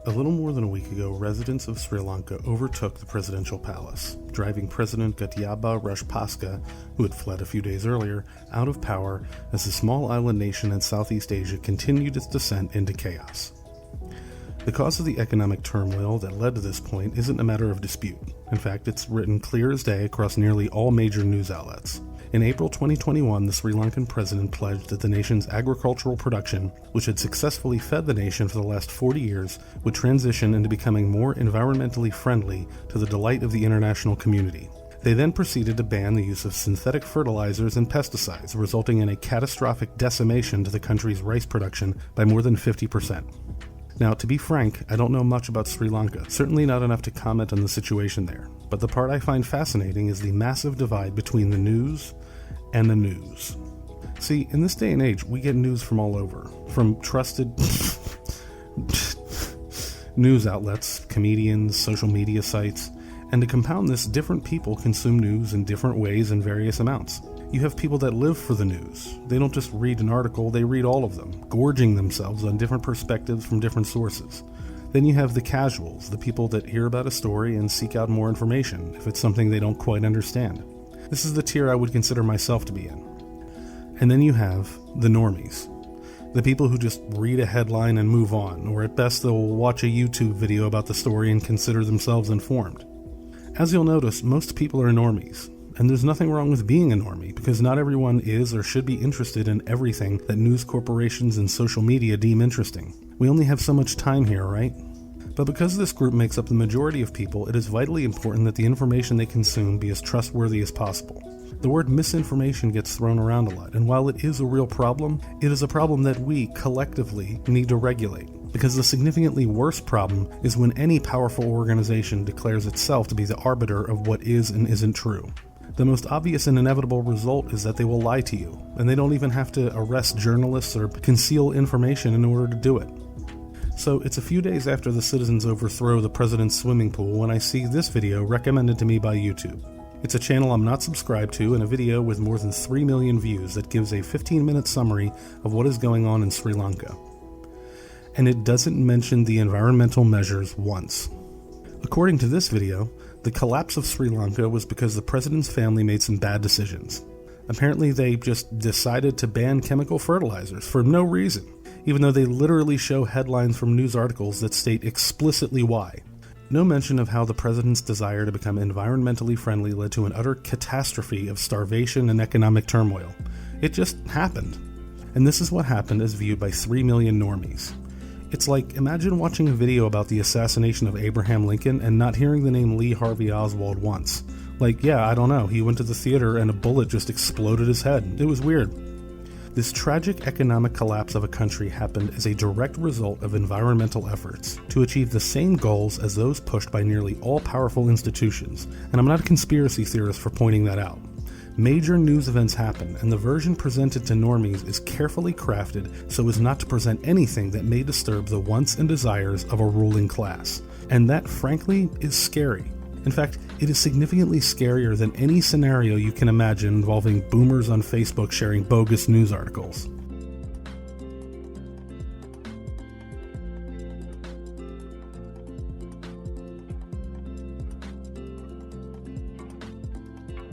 A little more than a week ago, residents of Sri Lanka overtook the presidential palace, driving President Gotabaya Rajapaksa, who had fled a few days earlier, out of power as the small island nation in Southeast Asia continued its descent into chaos. The cause of the economic turmoil that led to this point isn't a matter of dispute. In fact, it's written clear as day across nearly all major news outlets. In April 2021, the Sri Lankan president pledged that the nation's agricultural production, which had successfully fed the nation for the last 40 years, would transition into becoming more environmentally friendly to the delight of the international community. They then proceeded to ban the use of synthetic fertilizers and pesticides, resulting in a catastrophic decimation to the country's rice production by more than 50%. Now, to be frank, I don't know much about Sri Lanka, certainly not enough to comment on the situation there, but the part I find fascinating is the massive divide between the news and the news. See, in this day and age, we get news from all over, from trusted news outlets, comedians, social media sites, and to compound this, different people consume news in different ways in various amounts. You have people that live for the news. They don't just read an article, they read all of them, gorging themselves on different perspectives from different sources. Then you have the casuals, the people that hear about a story and seek out more information if it's something they don't quite understand. This is the tier I would consider myself to be in. And then you have the normies, the people who just read a headline and move on, or at best they'll watch a YouTube video about the story and consider themselves informed. As you'll notice, most people are normies. And there's nothing wrong with being a normie, because not everyone is or should be interested in everything that news corporations and social media deem interesting. We only have so much time here, right? But because this group makes up the majority of people, it is vitally important that the information they consume be as trustworthy as possible. The word misinformation gets thrown around a lot, and while it is a real problem, it is a problem that we, collectively, need to regulate. Because the significantly worse problem is when any powerful organization declares itself to be the arbiter of what is and isn't true. The most obvious and inevitable result is that they will lie to you, and they don't even have to arrest journalists or conceal information in order to do it. So it's a few days after the citizens overthrow the president's swimming pool when I see this video recommended to me by YouTube. It's a channel I'm not subscribed to and a video with more than 3 million views that gives a 15-minute summary of what is going on in Sri Lanka. And it doesn't mention the environmental measures once. According to this video, the collapse of Sri Lanka was because the president's family made some bad decisions. Apparently they just decided to ban chemical fertilizers for no reason, even though they literally show headlines from news articles that state explicitly why. No mention of how the president's desire to become environmentally friendly led to an utter catastrophe of starvation and economic turmoil. It just happened. And this is what happened as viewed by 3 million normies. It's like, imagine watching a video about the assassination of Abraham Lincoln and not hearing the name Lee Harvey Oswald once. Like, yeah, I don't know, he went to the theater and a bullet just exploded his head. It was weird. This tragic economic collapse of a country happened as a direct result of environmental efforts to achieve the same goals as those pushed by nearly all powerful institutions, and I'm not a conspiracy theorist for pointing that out. Major news events happen, and the version presented to normies is carefully crafted so as not to present anything that may disturb the wants and desires of a ruling class. And that, frankly, is scary. In fact, it is significantly scarier than any scenario you can imagine involving boomers on Facebook sharing bogus news articles.